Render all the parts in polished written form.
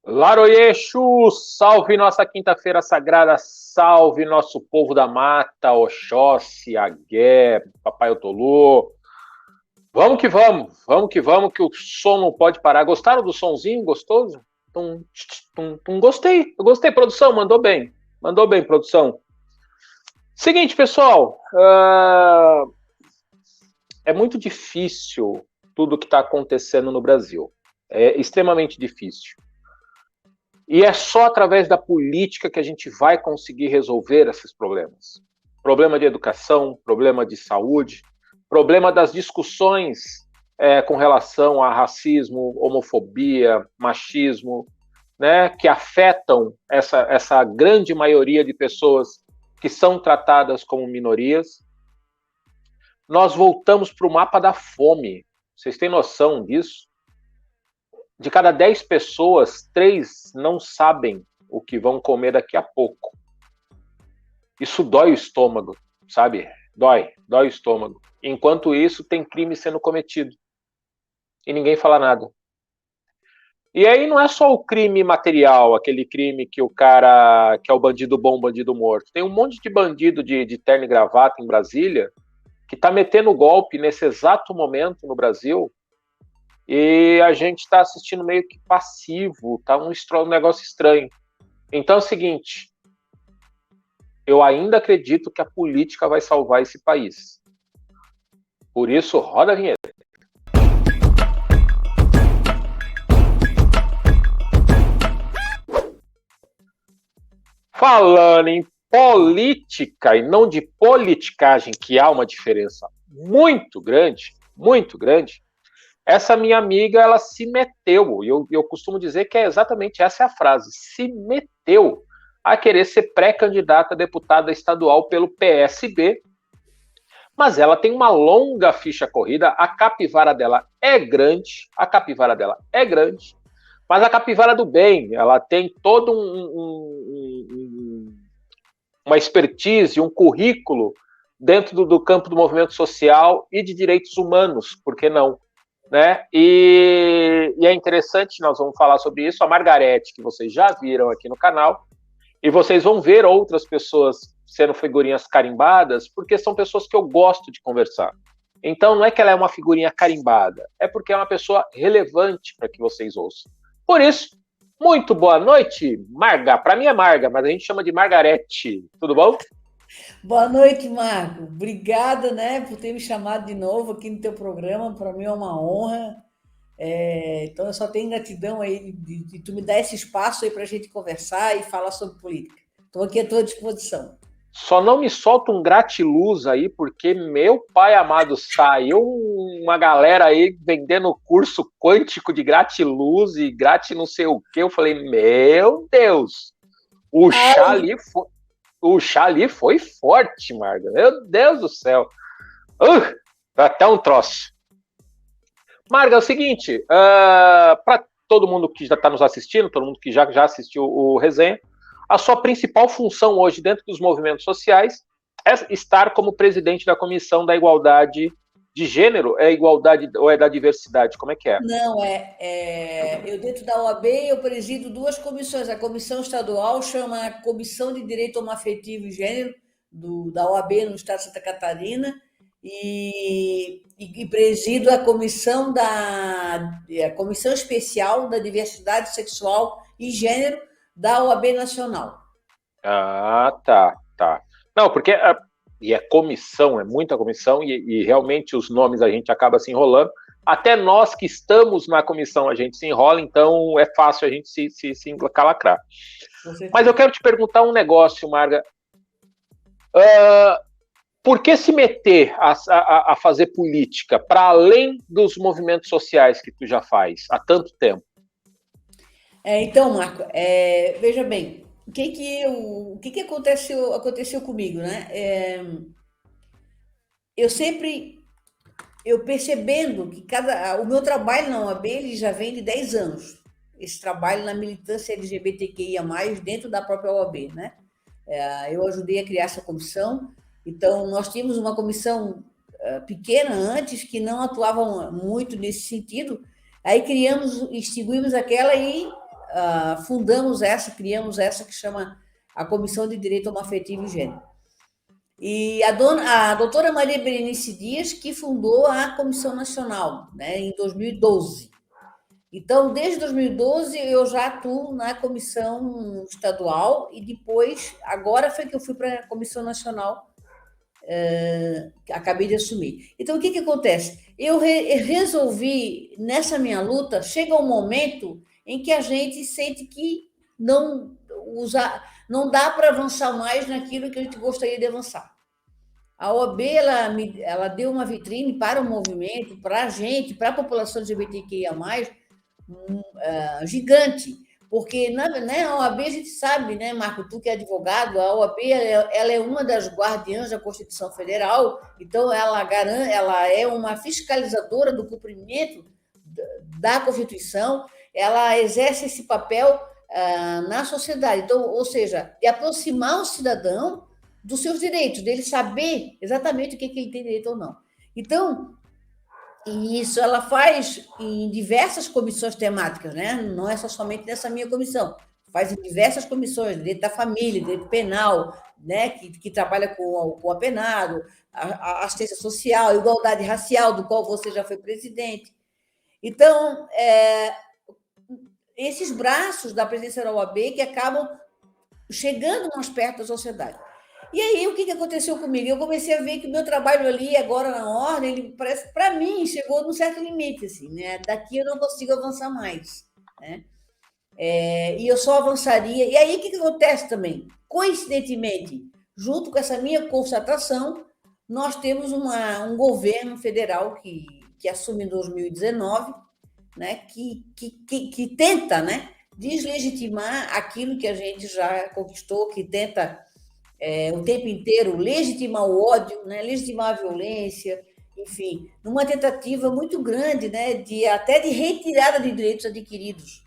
Laroyeixo, salve nossa quinta-feira sagrada, salve nosso povo da mata, Oxóssi, Agué, Papai Otolô. Vamos que vamos, que o som não pode parar. Gostaram do sonzinho gostoso? Tum, tum, tum. Gostei, eu gostei, produção, mandou bem, produção. Seguinte, pessoal, é muito difícil tudo que está acontecendo no Brasil, é extremamente difícil. E é só através da política que a gente vai conseguir resolver esses problemas. Problema de educação, problema de saúde, problema das discussões com relação a racismo, homofobia, machismo, né, que afetam essa grande maioria de pessoas que são tratadas como minorias. Nós voltamos para o mapa da fome. Vocês têm noção disso? De cada 10 pessoas, 3 não sabem o que vão comer daqui a pouco. Isso dói o estômago, sabe? Dói o estômago. Enquanto isso, tem crime sendo cometido. E ninguém fala nada. E aí não é só o crime material, aquele crime que o cara, que é o bandido bom, bandido morto. Tem um monte de bandido de terno e gravata em Brasília que tá metendo golpe nesse exato momento no Brasil. E a gente está assistindo meio que passivo, tá um negócio estranho. Então é o seguinte, eu ainda acredito que a política vai salvar esse país. Por isso, roda a vinheta. Falando em política e não de politicagem, que há uma diferença muito grande, essa minha amiga, ela se meteu, e eu costumo dizer que é exatamente essa é a frase, se meteu a querer ser pré-candidata a deputada estadual pelo PSB, mas ela tem uma longa ficha corrida, a capivara dela é grande, mas a capivara do bem, ela tem todo uma expertise, um currículo dentro do campo do movimento social e de direitos humanos, por que não? Né? E é interessante, nós vamos falar sobre isso, a Margarete, que vocês já viram aqui no canal, e vocês vão ver outras pessoas sendo figurinhas carimbadas, porque são pessoas que eu gosto de conversar. Então não é que ela é uma figurinha carimbada, é porque é uma pessoa relevante para que vocês ouçam. Por isso, muito boa noite, Marga. Para mim é Marga, mas a gente chama de Margarete. Tudo bom? Boa noite, Marco. Obrigada, né, por ter me chamado de novo aqui no teu programa. Para mim é uma honra. Então, eu só tenho gratidão aí de tu me dar esse espaço aí para a gente conversar e falar sobre política. Estou aqui à tua disposição. Só não me solta um gratiluz aí, porque meu pai amado, saiu uma galera aí vendendo curso quântico de gratiluz e grátis não sei o que. Eu falei, meu Deus, o chá Ai, ali foi, o chá ali foi forte, Marga. Meu Deus do céu. Dá até um troço. Marga, é o seguinte, para todo mundo que já está nos assistindo, todo mundo que já assistiu o resenha, a sua principal função hoje dentro dos movimentos sociais é estar como presidente da Comissão da Igualdade de Gênero, é igualdade ou é da diversidade? Como é que é? não, eu dentro da OAB eu presido duas comissões. A comissão estadual chama Comissão de Direito Homoafetivo e Gênero da OAB no estado de Santa Catarina e presido a comissão especial da diversidade sexual e gênero da OAB Nacional. Ah, tá. Não, porque e é comissão, é muita comissão, e realmente os nomes a gente acaba se enrolando. Até nós que estamos na comissão a gente se enrola, então é fácil a gente se encalacrar. Mas eu quero te perguntar um negócio, Marga. Por que se meter a fazer política para além dos movimentos sociais que tu já faz há tanto tempo? Então, Marco, veja bem, o que aconteceu comigo, né? Eu percebendo que o meu trabalho na OAB ele já vem de 10 anos. Esse trabalho na militância LGBTQIA+, dentro da própria OAB, né? Eu ajudei a criar essa comissão. Então, nós tínhamos uma comissão pequena antes, que não atuava muito nesse sentido. Aí extinguimos aquela e criamos essa que chama a Comissão de Direito Homoafetivo e Gênero. E a doutora Maria Berenice Dias, que fundou a Comissão Nacional, né, em 2012. Então, desde 2012, eu já atuo na Comissão Estadual e depois, agora foi que eu fui para a Comissão Nacional, acabei de assumir. Então, o que acontece? Eu resolvi, nessa minha luta, chega um momento em que a gente sente que não dá para avançar mais naquilo que a gente gostaria de avançar. A OAB ela deu uma vitrine para o movimento, para a gente, para a população LGBTQIA+, gigante, porque a OAB a gente sabe, né, Marco, tu que é advogado, a OAB ela é uma das guardiãs da Constituição Federal, então ela é uma fiscalizadora do cumprimento da Constituição, ela exerce esse papel na sociedade, então, ou seja, de aproximar o cidadão dos seus direitos, dele saber exatamente o que ele tem direito ou não. Então, e isso ela faz em diversas comissões temáticas, né? Não é só somente nessa minha comissão, faz em diversas comissões, direito da família, direito penal, né? que trabalha com o apenado, a assistência social, igualdade racial, do qual você já foi presidente. Então, esses braços da presidência da OAB que acabam chegando mais perto da sociedade. E aí, o que aconteceu comigo? Eu comecei a ver que o meu trabalho ali, agora na ordem, ele parece, para mim, chegou num certo limite, assim, né? Daqui eu não consigo avançar mais, né? E eu só avançaria... E aí, o que acontece também? Coincidentemente, junto com essa minha constatação, nós temos um governo federal que assume em 2019, né? que tenta, né, deslegitimar aquilo que a gente já conquistou, que tenta... o tempo inteiro legitimar o ódio, né? Legitimar a violência, enfim, numa tentativa muito grande, né? Até de retirada de direitos adquiridos.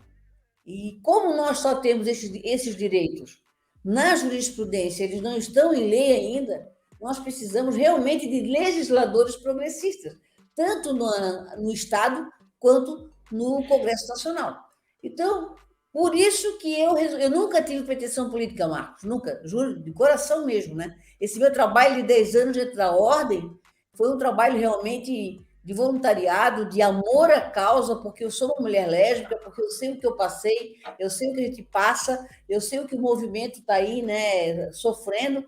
E como nós só temos esses direitos na jurisprudência, eles não estão em lei ainda, nós precisamos realmente de legisladores progressistas, tanto no Estado quanto no Congresso Nacional. Então, por isso que eu nunca tive pretensão política, Marcos, nunca, juro, de coração mesmo, né? Esse meu trabalho de 10 anos dentro da ordem foi um trabalho realmente de voluntariado, de amor à causa, porque eu sou uma mulher lésbica, porque eu sei o que eu passei, eu sei o que a gente passa, eu sei o que o movimento está aí, né, sofrendo.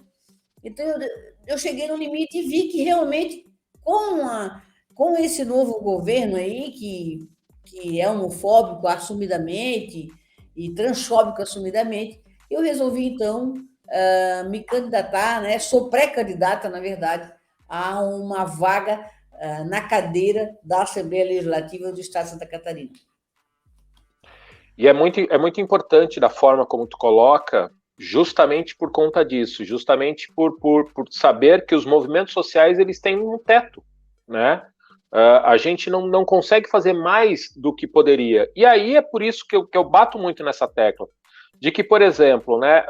Então, eu cheguei no limite e vi que realmente, com esse novo governo aí, que é homofóbico assumidamente, e transfóbico assumidamente, eu resolvi, então, me candidatar, né? Sou pré-candidata, na verdade, a uma vaga na cadeira da Assembleia Legislativa do Estado de Santa Catarina. E é muito importante da forma como tu coloca, justamente por conta disso, justamente por saber que os movimentos sociais eles têm um teto, né? A gente não consegue fazer mais do que poderia. E aí é por isso que eu bato muito nessa tecla, de que, por exemplo, né,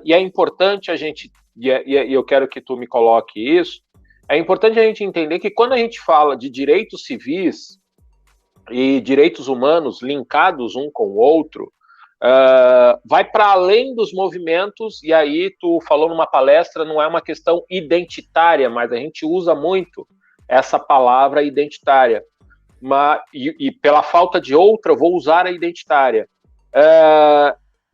e é importante a gente, e eu quero que tu me coloque isso, é importante a gente entender que quando a gente fala de direitos civis e direitos humanos linkados um com o outro, vai para além dos movimentos, e aí tu falou numa palestra, não é uma questão identitária, mas a gente usa muito essa palavra identitária, e pela falta de outra, eu vou usar a identitária,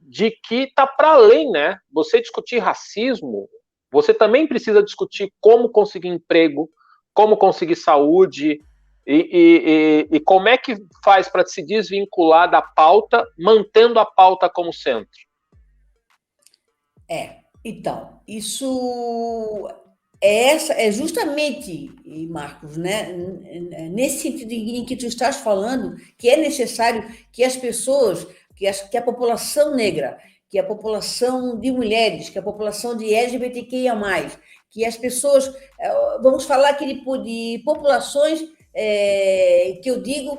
de que está para além, né? Você discutir racismo, você também precisa discutir como conseguir emprego, como conseguir saúde, e como é que faz para se desvincular da pauta, mantendo a pauta como centro? Então, isso é justamente, Marcos, né, nesse sentido em que tu estás falando, que é necessário que as pessoas, que a população negra, que a população de mulheres, que a população de LGBTQIA+, que as pessoas, vamos falar aqui de populações que eu digo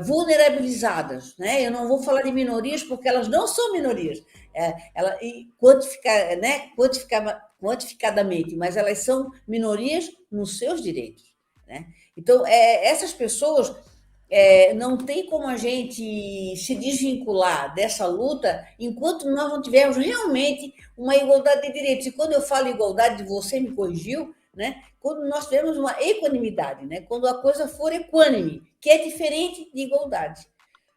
vulnerabilizadas, né? Eu não vou falar de minorias porque elas não são minorias, quantificadamente, mas elas são minorias nos seus direitos, né? Então, essas pessoas, não tem como a gente se desvincular dessa luta enquanto nós não tivermos realmente uma igualdade de direitos. E quando eu falo igualdade, você me corrigiu, né? Quando nós tivermos uma equanimidade, né? Quando a coisa for equânime, que é diferente de igualdade.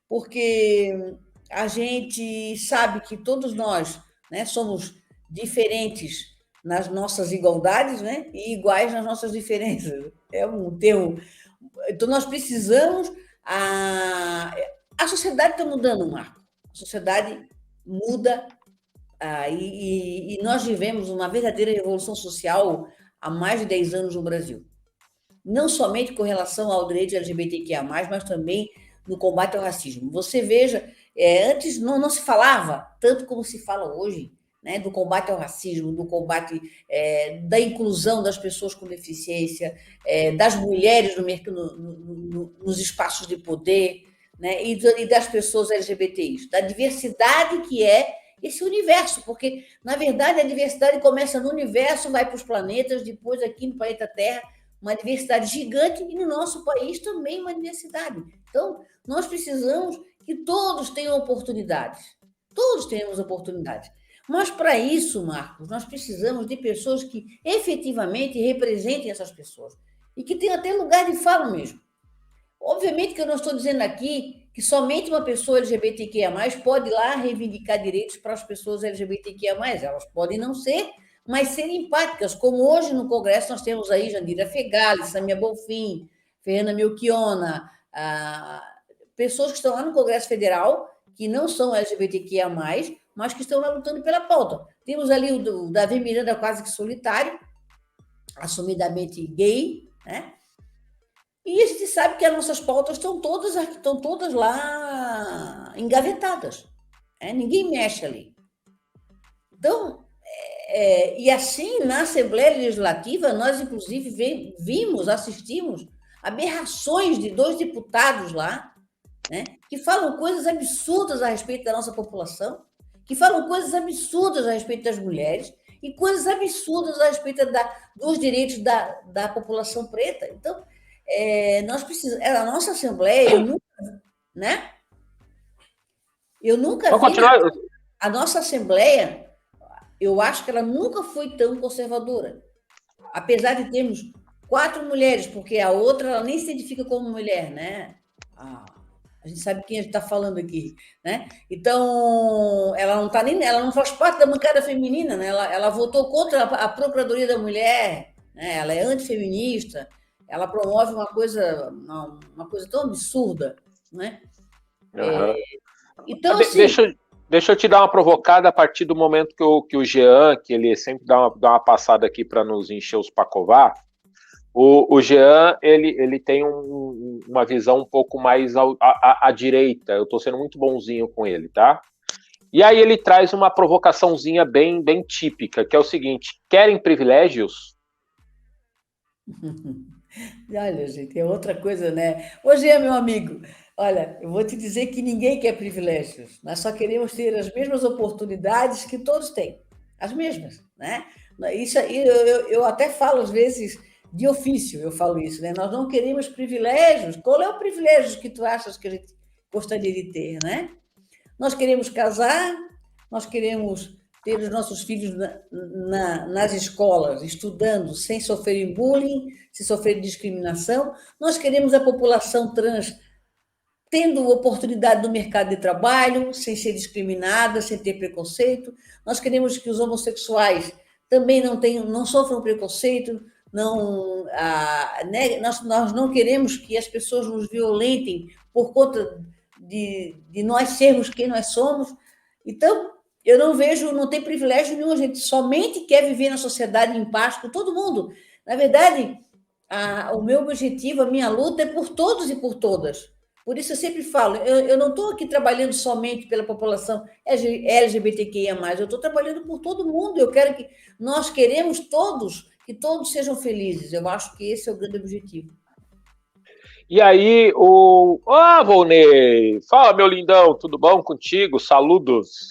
Porque a gente sabe que todos nós, né, somos diferentes nas nossas igualdades, né, e iguais nas nossas diferenças. É um termo. Então, nós precisamos. A sociedade está mudando, Marco. A sociedade muda e nós vivemos uma verdadeira revolução social há mais de 10 anos no Brasil. Não somente com relação ao direito LGBTQIA+, mas também no combate ao racismo. Você veja, antes não se falava tanto como se fala hoje, né, do combate ao racismo, do combate da inclusão das pessoas com deficiência, das mulheres nos espaços de poder, né, e das pessoas LGBTIs, da diversidade que é esse universo, porque, na verdade, a diversidade começa no universo, vai para os planetas, depois aqui no planeta Terra, uma diversidade gigante, e no nosso país também uma diversidade. Então, nós precisamos que todos tenham oportunidades. Todos temos oportunidades. Mas, para isso, Marcos, nós precisamos de pessoas que efetivamente representem essas pessoas e que tenham até lugar de fala mesmo. Obviamente que eu não estou dizendo aqui que somente uma pessoa LGBTQIA+, pode ir lá reivindicar direitos para as pessoas LGBTQIA+. Elas podem não ser, mas serem empáticas, como hoje no Congresso nós temos aí Jandira Fegali, Samia Bonfim, Fernanda Melchiona, pessoas que estão lá no Congresso Federal, que não são LGBTQIA+, mas que estão lá lutando pela pauta. Temos ali o Davi Miranda, quase que solitário, assumidamente gay, né? E a gente sabe que as nossas pautas estão todas lá engavetadas. Ninguém mexe ali. Então, e assim, na Assembleia Legislativa, nós, inclusive, assistimos aberrações de 2 deputados lá, né, que falam coisas absurdas a respeito da nossa população, que falam coisas absurdas a respeito das mulheres e coisas absurdas a respeito dos direitos da população preta. Então, nós precisamos. A nossa Assembleia, eu nunca vi. A nossa Assembleia, eu acho que ela nunca foi tão conservadora. Apesar de termos 4 mulheres, porque a outra ela nem se identifica como mulher, né? A gente sabe quem a gente está falando aqui, né? Então, ela não faz parte da bancada feminina, né? Ela votou contra a Procuradoria da Mulher, né? Ela é antifeminista, ela promove uma coisa tão absurda, né? Uhum. Então, assim, deixa eu te dar uma provocada a partir do momento que o Jean, que ele sempre dá uma passada aqui para nos encher os pacovar. O Jean, ele tem uma visão um pouco mais à direita. Eu estou sendo muito bonzinho com ele, tá? E aí ele traz uma provocaçãozinha bem típica, que é o seguinte: querem privilégios? Olha, gente, é outra coisa, né? Ô, Jean, meu amigo, olha, eu vou te dizer que ninguém quer privilégios. Nós só queremos ter as mesmas oportunidades que todos têm. As mesmas, né? Isso aí, eu até falo, às vezes, de ofício, eu falo isso, né? Nós não queremos privilégios. Qual é o privilégio que tu achas que a gente gostaria de ter, né? Nós queremos casar, nós queremos ter os nossos filhos nas escolas, estudando, sem sofrer bullying, sem sofrer discriminação. Nós queremos a população trans tendo oportunidade no mercado de trabalho, sem ser discriminada, sem ter preconceito. Nós queremos que os homossexuais também não sofram preconceito. Nós não queremos que as pessoas nos violentem por conta de nós sermos quem nós somos. Então, eu não tem privilégio nenhum, a gente somente quer viver na sociedade em paz com todo mundo. Na verdade, o meu objetivo, a minha luta é por todos e por todas. Por isso eu sempre falo, eu não estou aqui trabalhando somente pela população LGBTQIA+, eu estou trabalhando por todo mundo. Nós queremos que todos sejam felizes. Eu acho que esse é o grande objetivo. E aí, Volney, fala, meu lindão, tudo bom contigo? Saludos.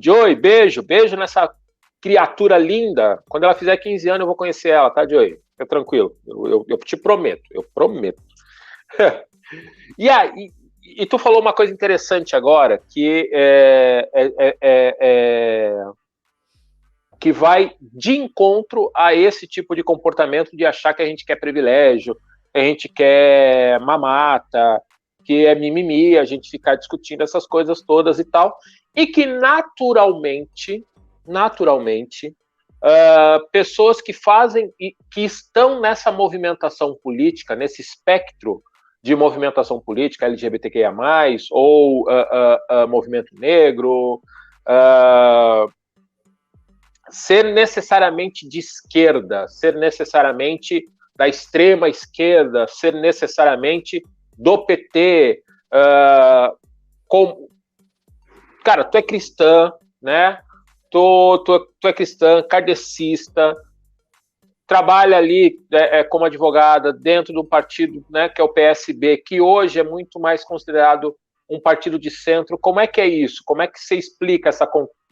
Joey, beijo nessa criatura linda. Quando ela fizer 15 anos, eu vou conhecer ela, tá, Joey? Fica tranquilo, eu te prometo, E tu falou uma coisa interessante agora, que vai de encontro a esse tipo de comportamento de achar que a gente quer privilégio, que a gente quer mamata, que é mimimi, a gente ficar discutindo essas coisas todas e tal, e que naturalmente, pessoas que fazem e que estão nessa movimentação política, nesse espectro de movimentação política LGBTQIA+, ou movimento negro, ser necessariamente de esquerda, ser necessariamente da extrema esquerda, ser necessariamente do PT, cara, tu é cristã, né? Tu é cristã, kardecista, trabalha ali como advogada dentro do partido, né, que é o PSB, que hoje é muito mais considerado um partido de centro. Como é que é isso? Como é que você explica essa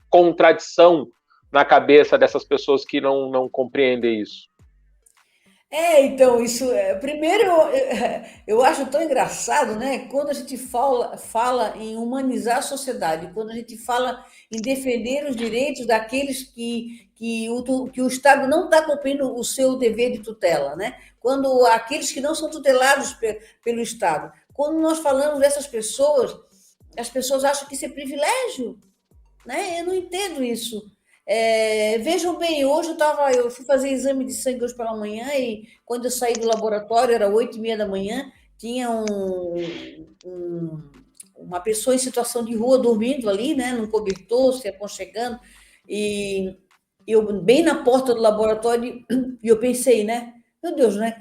contradição na cabeça dessas pessoas que não compreendem isso? Então, isso. Primeiro, eu acho tão engraçado, né? Quando a gente fala em humanizar a sociedade, quando a gente fala em defender os direitos daqueles que o Estado não está cumprindo o seu dever de tutela, né? Quando aqueles que não são tutelados pelo Estado. Quando nós falamos dessas pessoas, as pessoas acham que isso é privilégio, né? Eu não entendo isso. Vejam bem, hoje eu fui fazer exame de sangue hoje pela manhã e quando eu saí do laboratório, era 8h30 da manhã, tinha uma pessoa em situação de rua dormindo ali, né, num cobertor, se aconchegando, e eu bem na porta do laboratório, e eu pensei, né, meu Deus, né,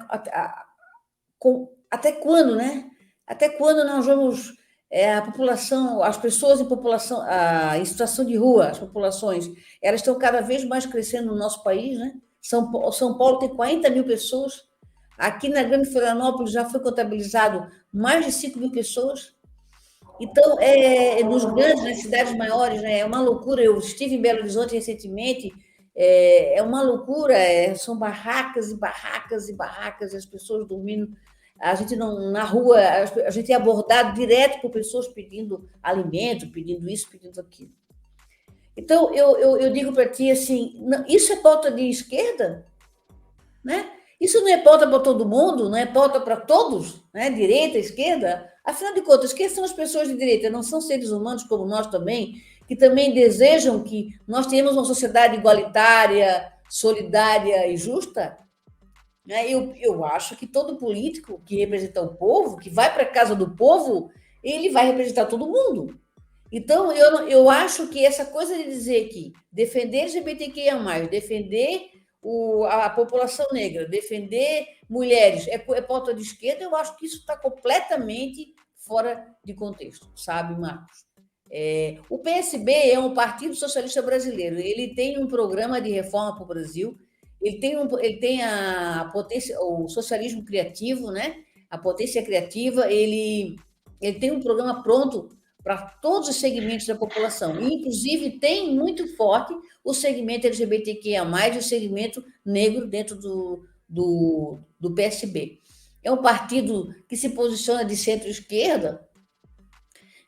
até quando, né? Até quando nós vamos a população, as pessoas em situação de rua, as populações, elas estão cada vez mais crescendo no nosso país, né? São Paulo tem 40 mil pessoas, aqui na Grande Florianópolis já foi contabilizado mais de 5 mil pessoas. Então, nas cidades maiores, né, é uma loucura. Eu estive em Belo Horizonte recentemente, é uma loucura, são barracas e barracas e barracas, as pessoas dormindo. A gente não, na rua, a gente é abordado direto por pessoas pedindo alimento, pedindo isso, pedindo aquilo. Então, eu digo para ti assim, isso é pauta de esquerda? Né? Isso não é pauta para todo mundo, não é pauta para todos, né? Direita, esquerda. Afinal de contas, quem são as pessoas de direita? Não são seres humanos como nós também, que também desejam que nós tenhamos uma sociedade igualitária, solidária e justa? Eu acho que todo político que representa o povo, que vai para a casa do povo, ele vai representar todo mundo. Então, eu acho que essa coisa de dizer que defender LGBTQIA+, defender a população negra, defender mulheres é pauta de esquerda, eu acho que isso está completamente fora de contexto, sabe, Marcos? O PSB é um Partido Socialista Brasileiro, ele tem um programa de reforma para o Brasil, ele tem a potência, o socialismo criativo, né? A potência criativa, ele tem um programa pronto para todos os segmentos da população, e, inclusive tem muito forte o segmento LGBTQIA+, e o segmento negro dentro do PSB. É um partido que se posiciona de centro-esquerda,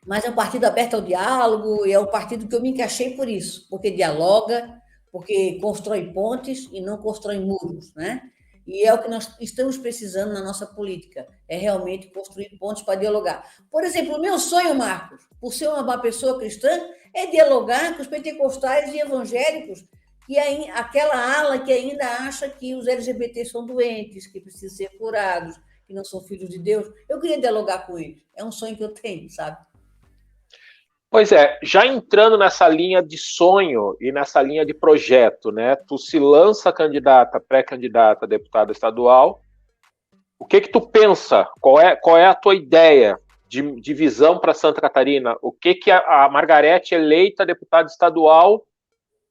mas é um partido aberto ao diálogo, e é um partido que eu me encaixei por isso, porque dialoga, porque constrói pontes e não constrói muros, né? E é o que nós estamos precisando na nossa política, é realmente construir pontes para dialogar. Por exemplo, o meu sonho, Marcos, por ser uma pessoa cristã, é dialogar com os pentecostais e evangélicos, que aquela ala que ainda acha que os LGBT são doentes, que precisam ser curados, que não são filhos de Deus. Eu queria dialogar com eles, é um sonho que eu tenho, sabe? Pois é, já entrando nessa linha de sonho e nessa linha de projeto, né? Tu se lança candidata, pré-candidata a deputada estadual. O que tu pensa? Qual é a tua ideia de visão para Santa Catarina? O que a Margarete, eleita deputada estadual,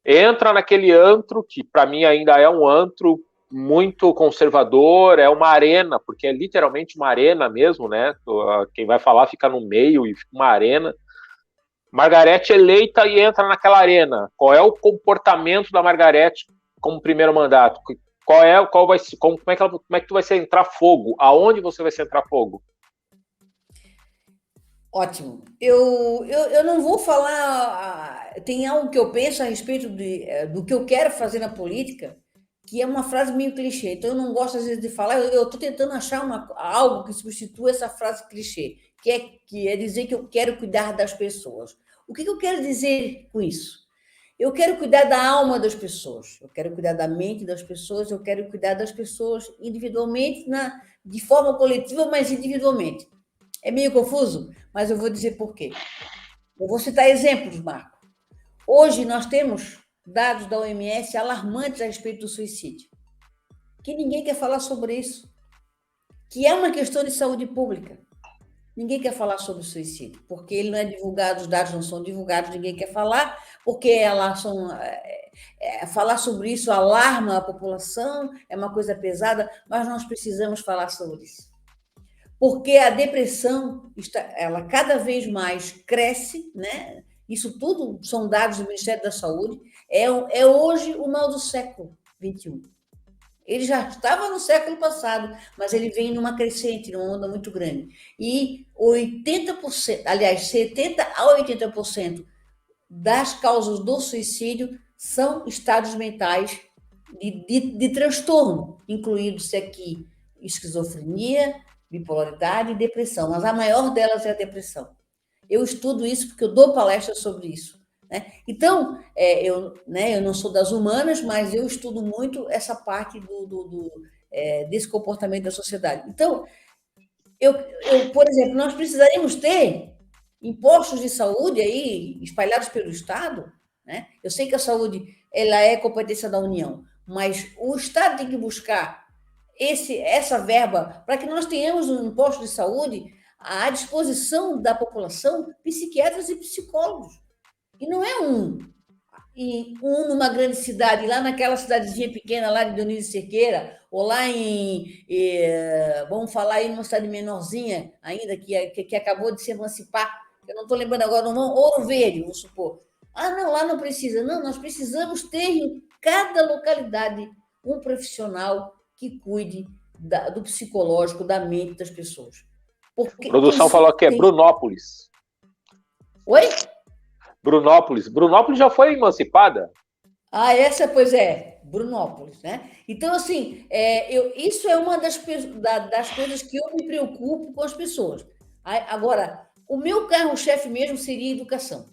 entra naquele antro, que para mim ainda é um antro muito conservador, é uma arena, porque é literalmente uma arena mesmo, né? Quem vai falar fica no meio e fica uma arena. Margarete eleita e entra naquela arena. Qual é o comportamento da Margarete como primeiro mandato? Como é que tu vai se entrar fogo? Aonde você vai se entrar fogo? Ótimo. Eu não vou falar. Tem algo que eu penso a respeito do que eu quero fazer na política, que é uma frase meio clichê. Então, eu não gosto, às vezes, de falar. Eu estou tentando achar algo que substitua essa frase clichê, que é dizer que eu quero cuidar das pessoas. O que eu quero dizer com isso? Eu quero cuidar da alma das pessoas, eu quero cuidar da mente das pessoas, eu quero cuidar das pessoas individualmente, de forma coletiva, mas individualmente. É meio confuso, mas eu vou dizer por quê. Eu vou citar exemplos, Marco. Hoje nós temos dados da OMS alarmantes a respeito do suicídio, que ninguém quer falar sobre isso, que é uma questão de saúde pública. Ninguém quer falar sobre o suicídio, porque ele não é divulgado, os dados não são divulgados, ninguém quer falar, porque falar sobre isso alarma a população, é uma coisa pesada, mas nós precisamos falar sobre isso. Porque a depressão, ela cada vez mais cresce, né? Isso tudo são dados do Ministério da Saúde, é hoje o mal do século XXI. Ele já estava no século passado, mas ele vem numa crescente, numa onda muito grande. E 80%, aliás, 70% a 80% das causas do suicídio são estados mentais de transtorno, incluindo-se aqui esquizofrenia, bipolaridade e depressão, mas a maior delas é a depressão. Eu estudo isso porque eu dou palestras sobre isso. Né? Então, eu não sou das humanas, mas eu estudo muito essa parte desse comportamento da sociedade. Então, por exemplo, nós precisaríamos ter impostos de saúde aí espalhados pelo Estado. Né? Eu sei que a saúde ela é competência da União, mas o Estado tem que buscar essa verba para que nós tenhamos um imposto de saúde à disposição da população, psiquiatras e psicólogos. E não é numa grande cidade, lá naquela cidadezinha pequena lá de Dionísio Cerqueira, ou lá vamos falar aí numa cidade menorzinha ainda, que acabou de se emancipar, eu não estou lembrando agora o nome, Ouro Verde, vamos supor. Ah, não, lá não precisa. Não, nós precisamos ter em cada localidade um profissional que cuide do psicológico, da mente das pessoas. Porque a produção falou que é Brunópolis. Oi? Brunópolis. Brunópolis já foi emancipada? Ah, essa, pois é, Brunópolis, né? Então, assim, isso é uma das coisas que eu me preocupo com as pessoas. Agora, o meu carro-chefe mesmo seria educação.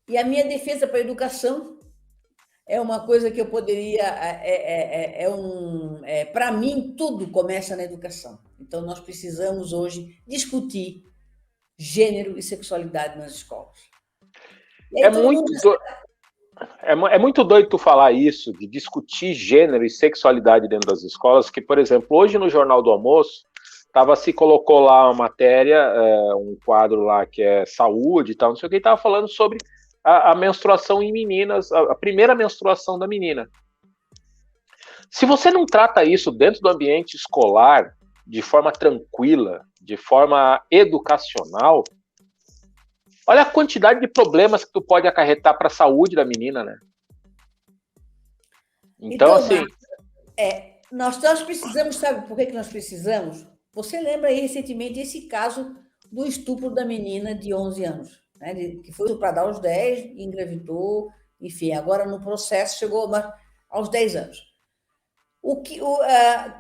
E a minha defesa para a educação é uma coisa que eu poderia. Para mim, tudo começa na educação. Então, nós precisamos hoje discutir gênero e sexualidade nas escolas. É muito doido tu falar isso, de discutir gênero e sexualidade dentro das escolas, que, por exemplo, hoje no Jornal do Almoço, se colocou lá uma matéria, um quadro lá que é saúde e tal, não sei o que, e estava falando sobre a menstruação em meninas, a primeira menstruação da menina. Se você não trata isso dentro do ambiente escolar, de forma tranquila, de forma educacional, olha a quantidade de problemas que tu pode acarretar para a saúde da menina, né? Então assim... Nós precisamos, sabe por que nós precisamos? Você lembra aí recentemente esse caso do estupro da menina de 11 anos, né? Que foi estuprada aos 10, engravidou, enfim, agora no processo chegou aos 10 anos.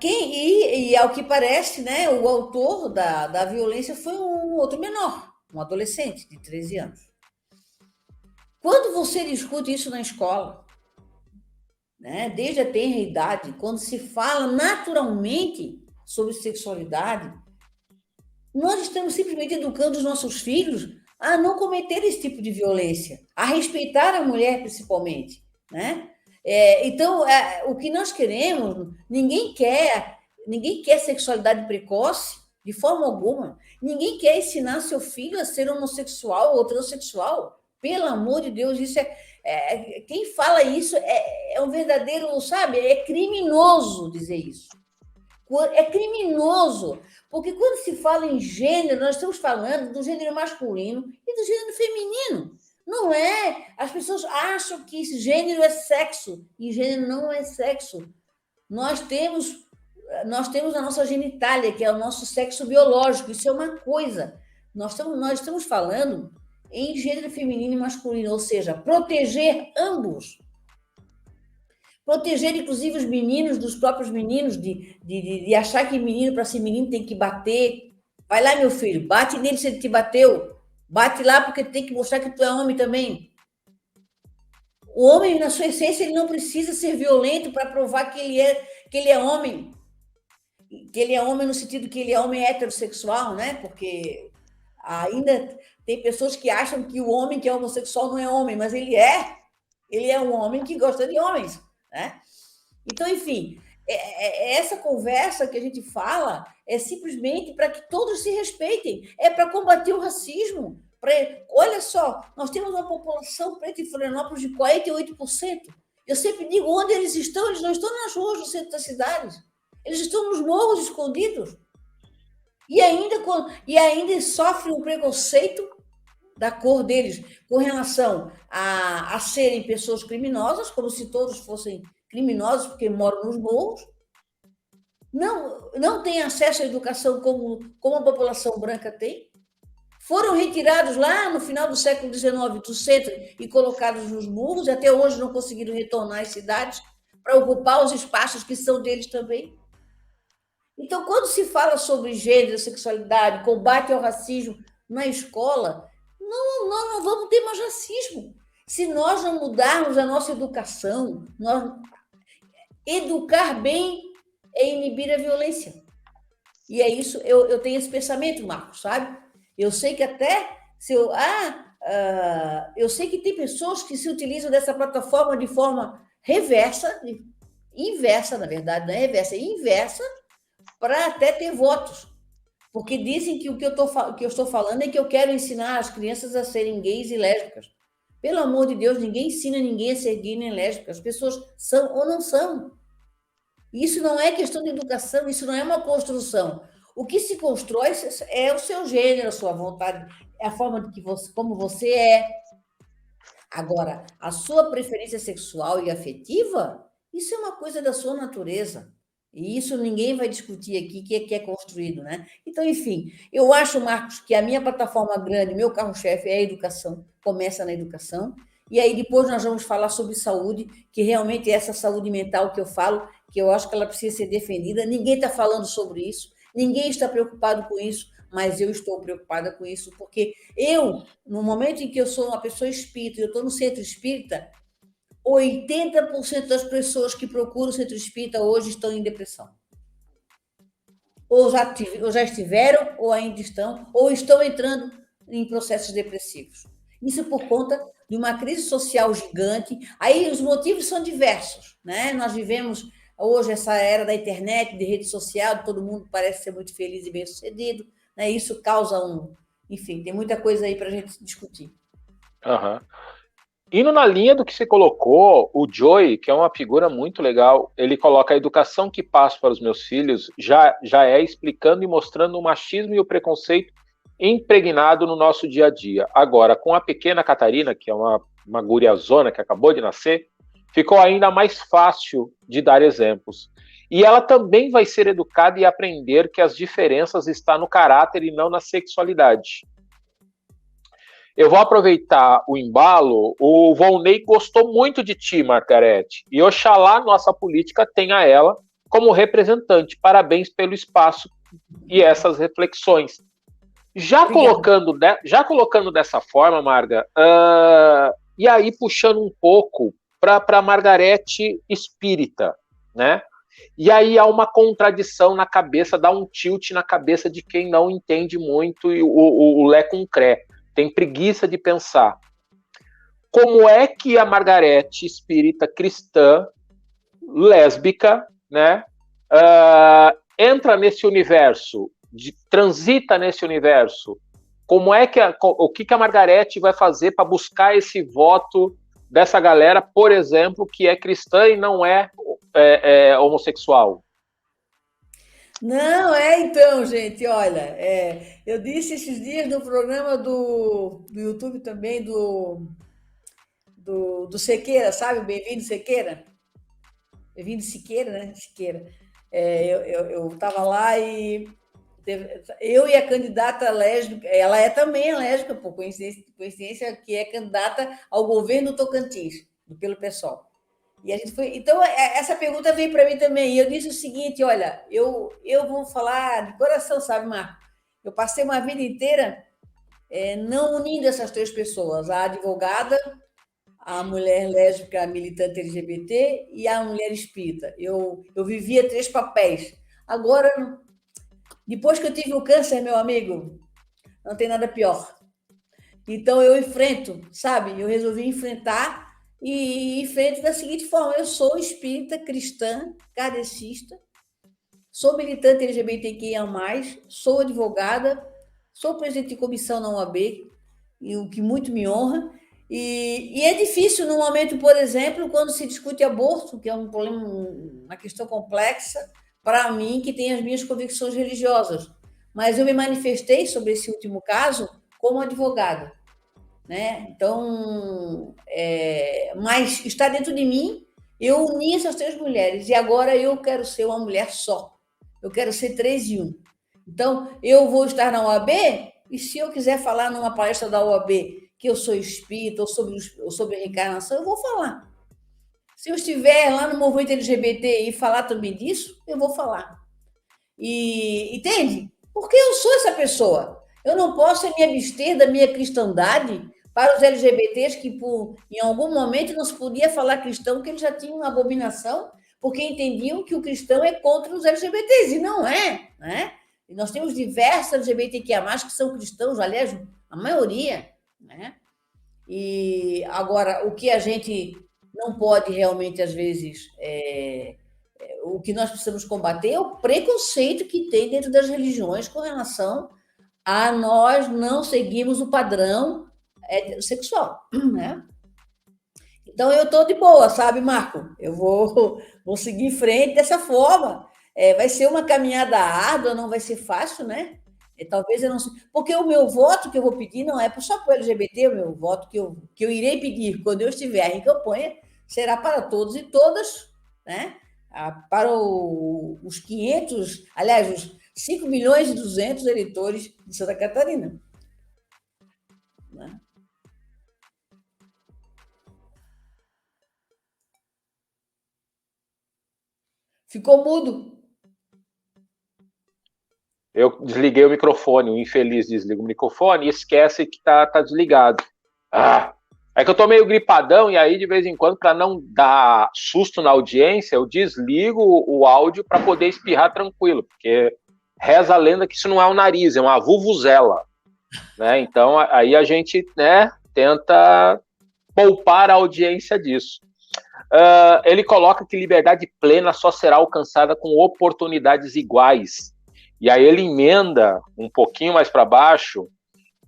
E ao que parece, né, o autor da violência foi um outro menor, um adolescente de 13 anos. Quando você discute isso na escola, né, desde a tenra idade, quando se fala naturalmente sobre sexualidade, nós estamos simplesmente educando os nossos filhos a não cometer esse tipo de violência, a respeitar a mulher principalmente, né? Então, o que nós queremos, ninguém quer sexualidade precoce, de forma alguma. Ninguém quer ensinar seu filho a ser homossexual ou transexual. Pelo amor de Deus, isso quem fala isso é um verdadeiro, sabe? É criminoso dizer isso. É criminoso, porque quando se fala em gênero, nós estamos falando do gênero masculino e do gênero feminino. Não é. As pessoas acham que esse gênero é sexo, e gênero não é sexo. Nós temos a nossa genitália, que é o nosso sexo biológico, isso é uma coisa. Nós estamos falando em gênero feminino e masculino, ou seja, proteger ambos. Proteger, inclusive, os meninos dos próprios meninos, de achar que menino, para ser menino, tem que bater. Vai lá, meu filho, bate nele se ele te bateu. Bate lá porque tem que mostrar que tu é homem também. O homem, na sua essência, ele não precisa ser violento para provar que ele é homem. Que ele é homem no sentido que ele é homem heterossexual, né? Porque ainda tem pessoas que acham que o homem que é homossexual não é homem, mas ele é. Ele é um homem que gosta de homens, né? Então, enfim, essa conversa que a gente fala é simplesmente para que todos se respeitem, é para combater o racismo. Olha só, nós temos uma população preta em Florianópolis de 48%. Eu sempre digo, onde eles não estão nas ruas do centro das cidades, eles estão nos morros escondidos. E ainda sofrem um preconceito da cor deles com relação a serem pessoas criminosas, como se todos fossem criminosos porque moram nos morros, não têm acesso à educação como a população branca tem, foram retirados lá no final do século XIX do centro e colocados nos morros, e até hoje não conseguiram retornar às cidades para ocupar os espaços que são deles também. Então, quando se fala sobre gênero, sexualidade, combate ao racismo na escola, não vamos ter mais racismo. Se nós não mudarmos a nossa educação, educar bem é inibir a violência. E é isso, eu tenho esse pensamento, Marcos, sabe? Eu sei que até eu sei que tem pessoas que se utilizam dessa plataforma de forma inversa, na verdade, não é reversa, é inversa, para até ter votos. Porque dizem que o que eu estou falando é que eu quero ensinar as crianças a serem gays e lésbicas. Pelo amor de Deus, ninguém ensina ninguém a ser gay nem lésbica. As pessoas são ou não são. Isso não é questão de educação, isso não é uma construção. O que se constrói é o seu gênero, a sua vontade, é a forma de como você é. Agora, a sua preferência sexual e afetiva, isso é uma coisa da sua natureza. E isso ninguém vai discutir aqui, que é construído, né? Então, enfim, eu acho, Marcos, que a minha plataforma grande, meu carro-chefe é a educação, começa na educação, e aí depois nós vamos falar sobre saúde, que realmente é essa saúde mental que eu falo, que eu acho que ela precisa ser defendida. Ninguém está falando sobre isso, ninguém está preocupado com isso, mas eu estou preocupada com isso, porque no momento em que eu sou uma pessoa espírita, eu estou no centro espírita, 80% das pessoas que procuram o centro espírita hoje estão em depressão. Ou já estiveram, ou ainda estão, ou estão entrando em processos depressivos. Isso por conta de uma crise social gigante. Aí os motivos são diversos, né? Nós vivemos hoje essa era da internet, de rede social, todo mundo parece ser muito feliz e bem-sucedido, né? Isso causa Enfim, tem muita coisa aí para a gente discutir. Uhum. Indo na linha do que você colocou, o Joey, que é uma figura muito legal, ele coloca a educação que passo para os meus filhos já é explicando e mostrando o machismo e o preconceito impregnado no nosso dia a dia. Agora, com a pequena Catarina, que é uma guriazona que acabou de nascer, ficou ainda mais fácil de dar exemplos. E ela também vai ser educada e aprender que as diferenças estão no caráter e não na sexualidade. Eu vou aproveitar o embalo. O Volney gostou muito de ti, Margarete, e oxalá nossa política tenha ela como representante. Parabéns pelo espaço e essas reflexões. Já colocando dessa forma, Marga, e aí puxando um pouco para Margarete espírita, né? E aí há uma contradição na cabeça, dá um tilt na cabeça de quem não entende muito o Lé com Cré. Tem preguiça de pensar. Como é que a Margarete, espírita cristã, lésbica, né, entra nesse universo, transita nesse universo? Como é que o que a Margarete vai fazer para buscar esse voto dessa galera, por exemplo, que é cristã e não é homossexual? Não, então, gente, olha, eu disse esses dias no programa do YouTube também, do Sequeira, sabe? Bem-vindo, Sequeira? Bem-vindo, Siqueira, né? Siqueira. Eu estava lá e Eu e a candidata lésbica, ela é também lésbica, por coincidência, que é candidata ao governo Tocantins, pelo PSOL. E a gente foi. Então, essa pergunta veio para mim também. E eu disse o seguinte: olha, eu vou falar de coração, sabe, Marco? Eu passei uma vida inteira não unindo essas três pessoas, a advogada, a mulher lésbica militante LGBT e a mulher espírita. Eu vivia três papéis. Agora, depois que eu tive o câncer, meu amigo, não tem nada pior. Então, eu enfrento, sabe? Eu resolvi enfrentar e enfrento da seguinte forma: eu sou espírita, cristã, kardecista, sou militante LGBTQIA+, sou advogada, sou presidente de comissão na OAB, e o que muito me honra. E é difícil no momento, por exemplo, quando se discute aborto, que é um problema, uma questão complexa, para mim, que tem as minhas convicções religiosas. Mas eu me manifestei sobre esse último caso como advogada, né? Então, mas está dentro de mim, eu uni essas três mulheres, e agora eu quero ser uma mulher só. Eu quero ser 3 em 1. Então, eu vou estar na OAB, e se eu quiser falar numa palestra da OAB que eu sou espírita ou sobre reencarnação, eu vou falar. Se eu estiver lá no movimento LGBT e falar também disso, eu vou falar. E entende? Porque eu sou essa pessoa. Eu não posso me abster da minha cristandade para os LGBTs que, em algum momento, não se podia falar cristão, que eles já tinham uma abominação, porque entendiam que o cristão é contra os LGBTs, e não é, né? E nós temos diversos LGBTQIA+, que são cristãos, aliás, a maioria, né? E agora, o que a gente não pode realmente, às vezes, o que nós precisamos combater é o preconceito que tem dentro das religiões com relação a nós não seguirmos o padrão heterossexual, né? Então, eu estou de boa, sabe, Marco? Eu vou seguir em frente dessa forma. Vai ser uma caminhada árdua, não vai ser fácil, né? Talvez eu não sei. Porque o meu voto que eu vou pedir não é só para o LGBT, o meu voto que eu irei pedir quando eu estiver em campanha será para todos e todas, né? Para os 500, aliás, os 5.200.000 eleitores de Santa Catarina. Né? Ficou mudo. Eu desliguei o microfone, o infeliz desliga o microfone e esquece que tá desligado. É que eu tô meio gripadão e aí de vez em quando, para não dar susto na audiência, eu desligo o áudio para poder espirrar tranquilo, porque reza a lenda que isso não é o nariz, é uma vuvuzela, né? Então aí a gente, né, tenta poupar a audiência disso. Ele coloca que liberdade plena só será alcançada com oportunidades iguais. E aí ele emenda um pouquinho mais para baixo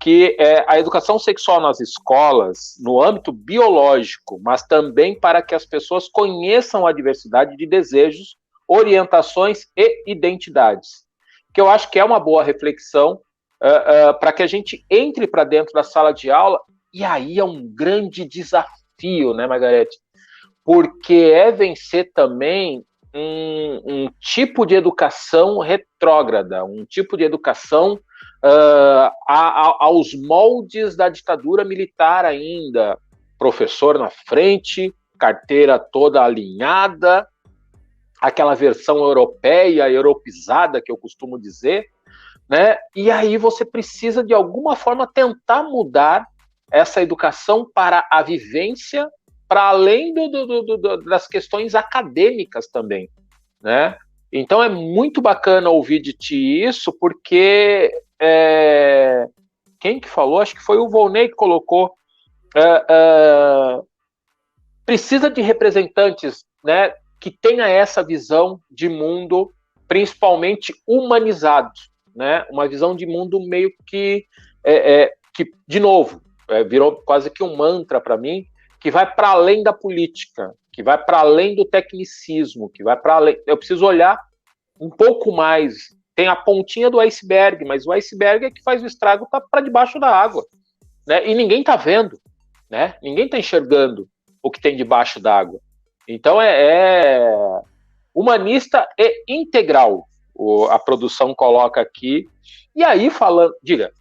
que a educação sexual nas escolas, no âmbito biológico, mas também para que as pessoas conheçam a diversidade de desejos, orientações e identidades. Que eu acho que é uma boa reflexão para que a gente entre para dentro da sala de aula, e aí é um grande desafio, né, Margarete? Porque é vencer também um tipo de educação retrógrada, um tipo de educação aos moldes da ditadura militar ainda. Professor na frente, carteira toda alinhada, aquela versão europeia, europeizada, que eu costumo dizer, né? E aí você precisa, de alguma forma, tentar mudar essa educação para a vivência, para além das questões acadêmicas também, né? Então é muito bacana ouvir de ti isso, porque quem que falou? Acho que foi o Volney que colocou. Precisa de representantes, né, que tenha essa visão de mundo, principalmente humanizado, né? Uma visão de mundo meio que de novo, virou quase que um mantra para mim, que vai para além da política, que vai para além do tecnicismo, que vai para além. Eu preciso olhar um pouco mais. Tem a pontinha do iceberg, mas o iceberg é que faz o estrago para debaixo da água, né? E ninguém está vendo, né? Ninguém está enxergando o que tem debaixo da água. Então humanista e integral. a produção coloca aqui. E aí, falando... Diga,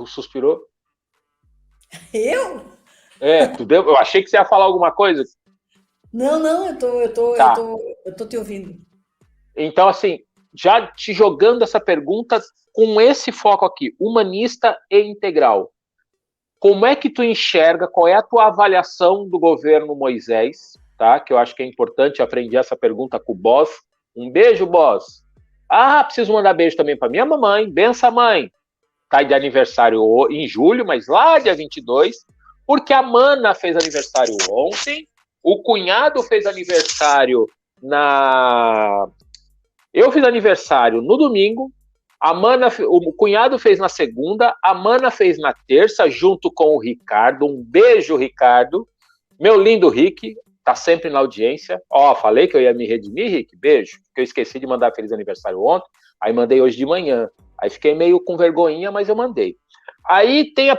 suspirou? Eu? Eu achei que você ia falar alguma coisa. Não, Tá. eu tô te ouvindo. Então, assim, já te jogando essa pergunta com esse foco aqui, humanista e integral. Como é que tu enxerga, qual é a tua avaliação do governo Moisés, tá? Que eu acho que é importante, aprender essa pergunta com o Boss. Um beijo, Boss. Ah, preciso mandar beijo também para minha mamãe, benção mãe. Tá de aniversário em julho, mas lá dia 22, porque a Mana fez aniversário ontem, o cunhado fez aniversário na... Eu fiz aniversário no domingo, o cunhado fez na segunda, a Mana fez na terça, junto com o Ricardo. Um beijo, Ricardo. Meu lindo Rick, tá sempre na audiência. Ó, falei que eu ia me redimir, Rick, beijo, que eu esqueci de mandar feliz aniversário ontem, aí mandei hoje de manhã. Aí fiquei meio com vergonhinha, mas eu mandei. Aí tem a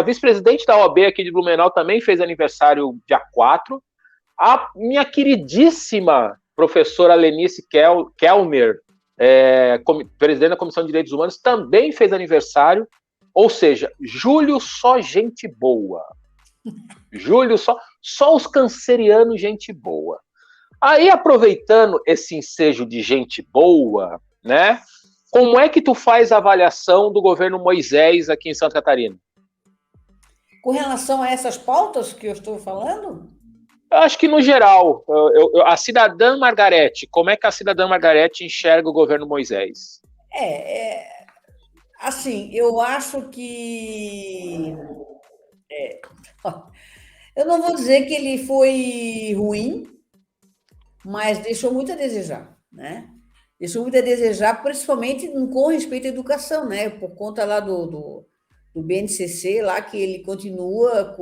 vice-presidente da OAB aqui de Blumenau também fez aniversário dia 4. A minha queridíssima professora Lenice Kelmer, presidente da Comissão de Direitos Humanos, também fez aniversário. Ou seja, julho só gente boa. Julho só os cancerianos gente boa. Aí, aproveitando esse ensejo de gente boa, né? Como é que tu faz a avaliação do governo Moisés aqui em Santa Catarina? Com relação a essas pautas que eu estou falando? Eu acho que, no geral, a cidadã Margarete, como é que a cidadã Margarete enxerga o governo Moisés? Assim, eu acho que... eu não vou dizer que ele foi ruim, mas deixou muito a desejar, né? Deixou muito a desejar, principalmente com respeito à educação, né? Por conta lá do BNCC, lá que ele continua,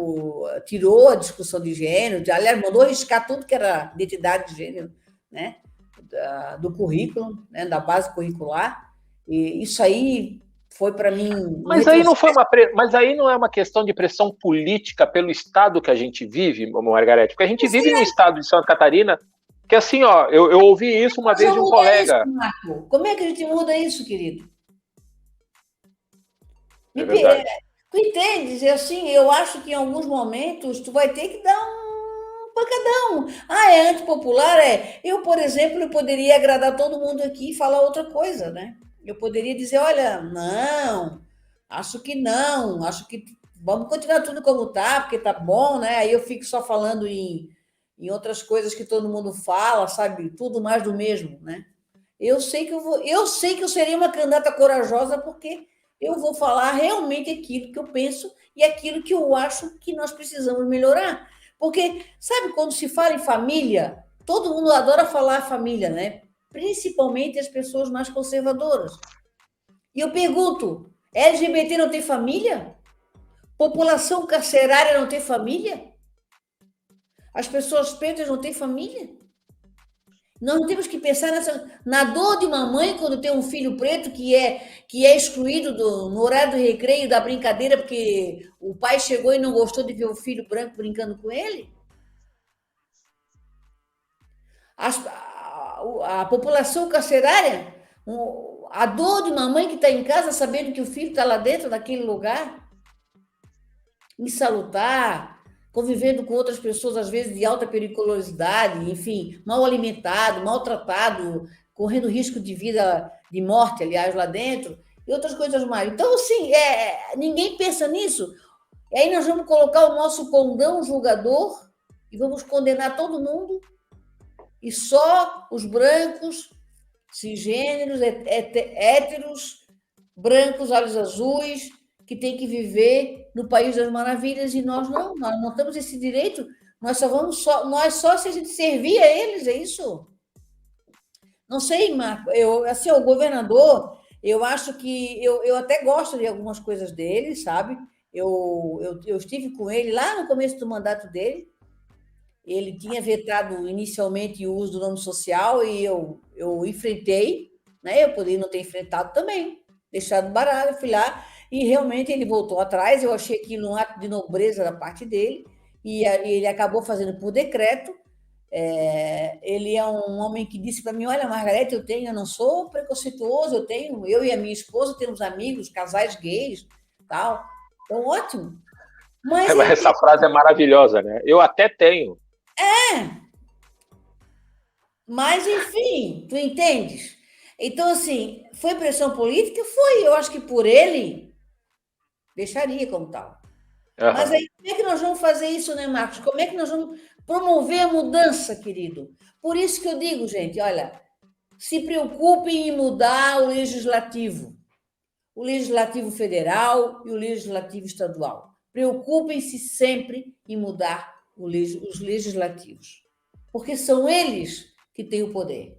tirou a discussão de gênero, aliás, mandou riscar tudo que era identidade de gênero, né? Do currículo, né? Da base curricular. E isso aí foi para mim um Mas aí não retrocesso. mas aí não é uma questão de pressão política pelo estado que a gente vive, Margarete, porque a gente vive num estado de Santa Catarina que, assim, ó, eu ouvi isso uma Nós vez de vamos um mudar isso, colega. Marco. Como é que a gente muda isso, querido? É Me, verdade. tu entendes? Assim, eu acho que em alguns momentos tu vai ter que dar um pancadão. Ah, é antipopular? É. Eu, por exemplo, eu poderia agradar todo mundo aqui e falar outra coisa, né? Eu poderia dizer, olha, não, acho que vamos continuar tudo como tá, porque tá bom, né? Aí eu fico só falando em outras coisas que todo mundo fala, sabe? Tudo mais do mesmo, né? Eu sei que eu seria uma candidata corajosa porque eu vou falar realmente aquilo que eu penso e aquilo que eu acho que nós precisamos melhorar. Porque, sabe, quando se fala em família, todo mundo adora falar família, né? Principalmente as pessoas mais conservadoras. E eu pergunto: LGBT não tem família? População carcerária não tem família? As pessoas pretas não têm família? Nós não temos que pensar na dor de uma mãe quando tem um filho preto que é excluído no horário do recreio, da brincadeira, porque o pai chegou e não gostou de ver o filho branco brincando com ele. A população carcerária, a dor de uma mãe que está em casa sabendo que o filho está lá dentro daquele lugar, insalutar, convivendo com outras pessoas, às vezes de alta periculosidade, enfim, mal alimentado, maltratado, correndo risco de vida, de morte, aliás, lá dentro, e outras coisas mais. Então, assim, ninguém pensa nisso. E aí nós vamos colocar o nosso condão julgador e vamos condenar todo mundo, e só os brancos, cisgêneros, héteros, brancos, olhos azuis, que tem que viver no País das Maravilhas, e nós não temos esse direito, nós só se a gente servir a eles, é isso? Não sei, Marco, assim, o governador, eu acho que, eu até gosto de algumas coisas dele, sabe? Eu estive com ele lá no começo do mandato dele, ele tinha vetado inicialmente o uso do nome social e eu enfrentei, né? Eu poderia não ter enfrentado também, deixado barato, fui lá e realmente ele voltou atrás. Eu achei aquilo um ato de nobreza da parte dele e ele acabou fazendo por decreto Ele é um homem que disse para mim: olha, Margarete, eu não sou preconceituoso, eu e a minha esposa temos amigos, casais gays, tal. Então, ótimo. Mas Essa frase é maravilhosa, né? Eu até tenho. Mas, enfim, tu entendes? Então, assim, foi pressão política? Foi. Eu acho que por ele, deixaria como tal. Uhum. Mas aí, como é que nós vamos fazer isso, né, Marcos? Como é que nós vamos promover a mudança, querido? Por isso que eu digo, gente, olha, se preocupem em mudar o legislativo federal e o legislativo estadual. Preocupem-se sempre em mudar os legislativos, porque são eles que têm o poder.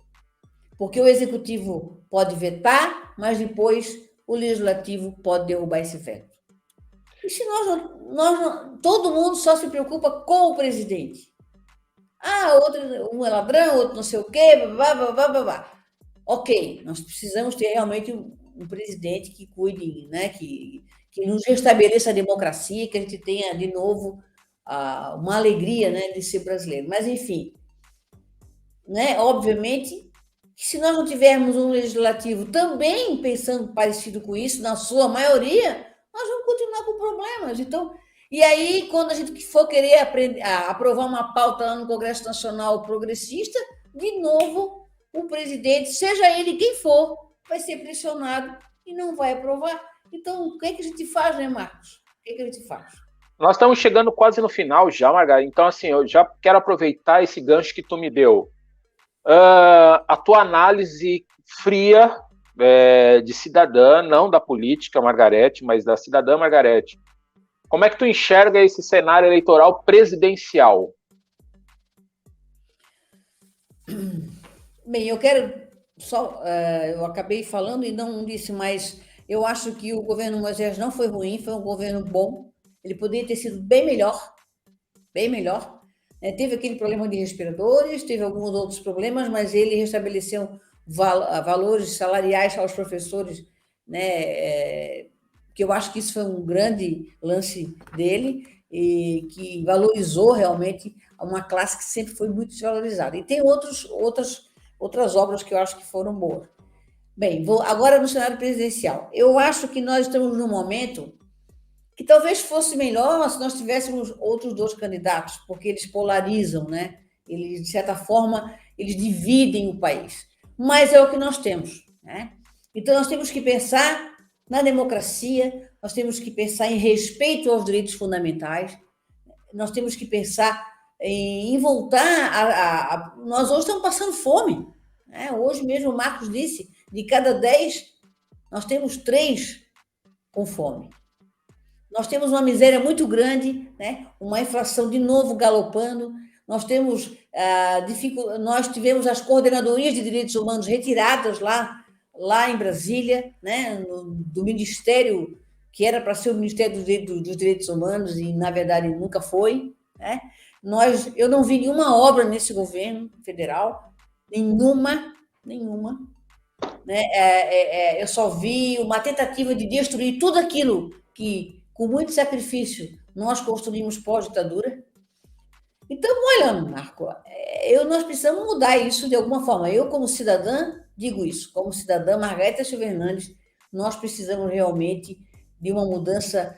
Porque o executivo pode vetar, mas depois o legislativo pode derrubar esse veto. E se todo mundo só se preocupa com o presidente. Um é ladrão, outro não sei o quê, blá. Ok, nós precisamos ter realmente um presidente que cuide, né, que nos restabeleça a democracia, que a gente tenha de novo uma alegria, né, de ser brasileiro. Mas, enfim, né, obviamente, se nós não tivermos um legislativo também pensando parecido com isso, na sua maioria, nós vamos continuar com problemas. Então, e aí, quando a gente for querer aprovar uma pauta lá no Congresso Nacional progressista, de novo, o presidente, seja ele quem for, vai ser pressionado e não vai aprovar. Então, o que é que a gente faz, né, Marcos? O que é que a gente faz? Nós estamos chegando quase no final já, Margarida. Então, assim, eu já quero aproveitar esse gancho que tu me deu. A tua análise fria de cidadã, não da política, Margarete, mas da cidadã Margarete. Como é que tu enxerga esse cenário eleitoral presidencial? Bem, eu quero só. Eu acabei falando e não disse, mas eu acho que o governo Moisés não foi ruim, foi um governo bom. Ele poderia ter sido bem melhor, bem melhor. Teve aquele problema de respiradores, teve alguns outros problemas, mas ele restabeleceu valores salariais aos professores, né? Que eu acho que isso foi um grande lance dele e que valorizou realmente uma classe que sempre foi muito desvalorizada. E tem outras obras que eu acho que foram boas. Bem, agora no cenário presidencial. Eu acho que nós estamos num momento que talvez fosse melhor se nós tivéssemos outros dois candidatos, porque eles polarizam, né? Eles, de certa forma, eles dividem o país. Mas é o que nós temos, né? Então, nós temos que pensar na democracia, nós temos que pensar em respeito aos direitos fundamentais, nós temos que pensar em voltar nós hoje estamos passando fome, né? Hoje mesmo o Marcos disse, de cada 10, nós temos 3 com fome. Nós temos uma miséria muito grande, né? Uma inflação de novo galopando. Nós tivemos as coordenadorias de direitos humanos retiradas lá em Brasília, né? Do Ministério que era para ser o Ministério dos Direitos Humanos e, na verdade, nunca foi, né? Eu não vi nenhuma obra nesse governo federal, nenhuma, né? Eu só vi uma tentativa de destruir tudo aquilo que, com muito sacrifício, nós construímos pós-ditadura. Então, olha, Marco, nós precisamos mudar isso de alguma forma. Eu, como cidadã, digo isso, como cidadã Margareta Silva Hernandes, nós precisamos realmente de uma mudança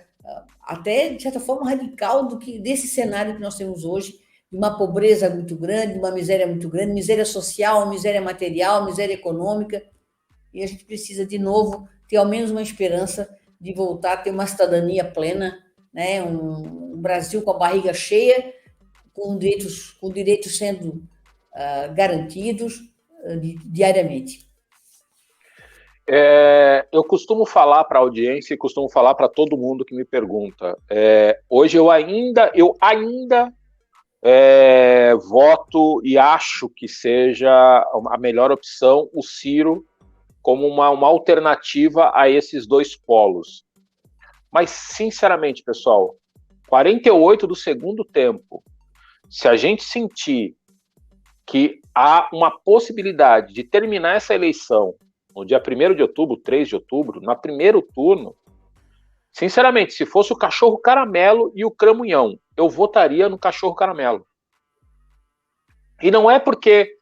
até, de certa forma, radical desse cenário que nós temos hoje, de uma pobreza muito grande, de uma miséria muito grande, miséria social, miséria material, miséria econômica, e a gente precisa, de novo, ter ao menos uma esperança de voltar a ter uma cidadania plena, né? Um Brasil com a barriga cheia, com direitos sendo garantidos diariamente. Eu costumo falar para a audiência e costumo falar para todo mundo que me pergunta. Hoje eu ainda voto e acho que seja a melhor opção o Ciro como uma alternativa a esses dois polos. Mas, sinceramente, pessoal, 48 do segundo tempo, se a gente sentir que há uma possibilidade de terminar essa eleição no dia 1º de outubro, 3 de outubro, no primeiro turno, sinceramente, se fosse o cachorro caramelo e o cramunhão, eu votaria no cachorro caramelo. E não é porque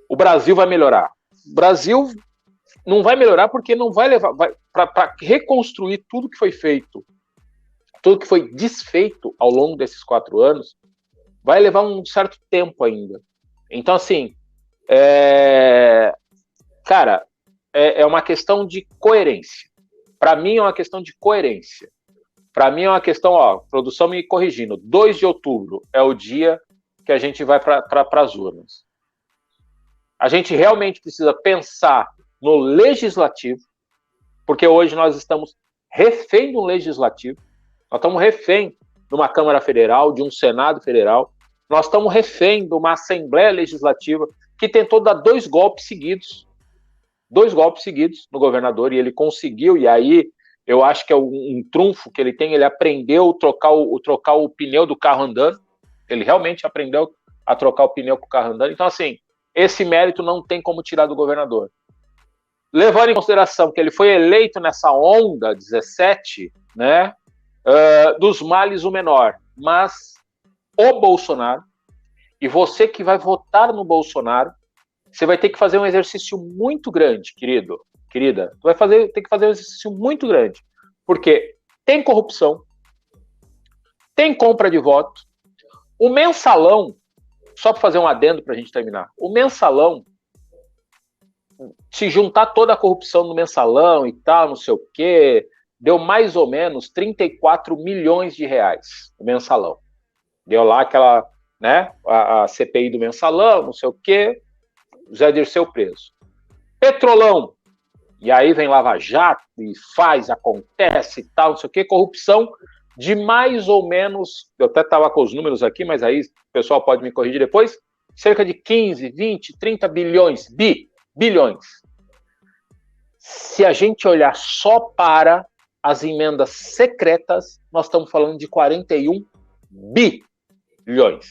o Brasil vai melhorar. O Brasil não vai melhorar porque não vai levar... Para reconstruir tudo que foi feito, tudo que foi desfeito ao longo desses 4 anos, vai levar um certo tempo ainda. Então, assim, cara, é uma questão de coerência. Para mim é uma questão de coerência. Para mim é uma questão, produção me corrigindo, 2 de outubro é o dia que a gente vai para as urnas. A gente realmente precisa pensar no legislativo, porque hoje nós estamos refém do legislativo, nós estamos refém de uma Câmara Federal, de um Senado Federal, nós estamos refém de uma Assembleia Legislativa que tentou dar 2 golpes seguidos no governador, e ele conseguiu, e aí eu acho que é um trunfo que ele tem, ele aprendeu a trocar o pneu do carro andando, ele realmente aprendeu a trocar o pneu com o carro andando, então assim, esse mérito não tem como tirar do governador. Levando em consideração que ele foi eleito nessa onda 17, né, dos males o menor, mas o Bolsonaro, e você que vai votar no Bolsonaro, você vai ter que fazer um exercício muito grande, querida. Tu vai ter que fazer um exercício muito grande, porque tem corrupção, tem compra de voto, o mensalão, só para fazer um adendo para a gente terminar, o mensalão, se juntar toda a corrupção no mensalão e tal, não sei o quê, deu mais ou menos 34 milhões de reais o mensalão. Deu lá aquela, né, a CPI do mensalão, não sei o quê, Zé Dirceu preso. Petrolão, e aí vem Lava Jato e acontece e tal, não sei o quê, corrupção de mais ou menos, eu até estava com os números aqui, mas aí o pessoal pode me corrigir depois, cerca de 15, 20, 30 bilhões, bilhões. Se a gente olhar só para as emendas secretas, nós estamos falando de 41 bilhões.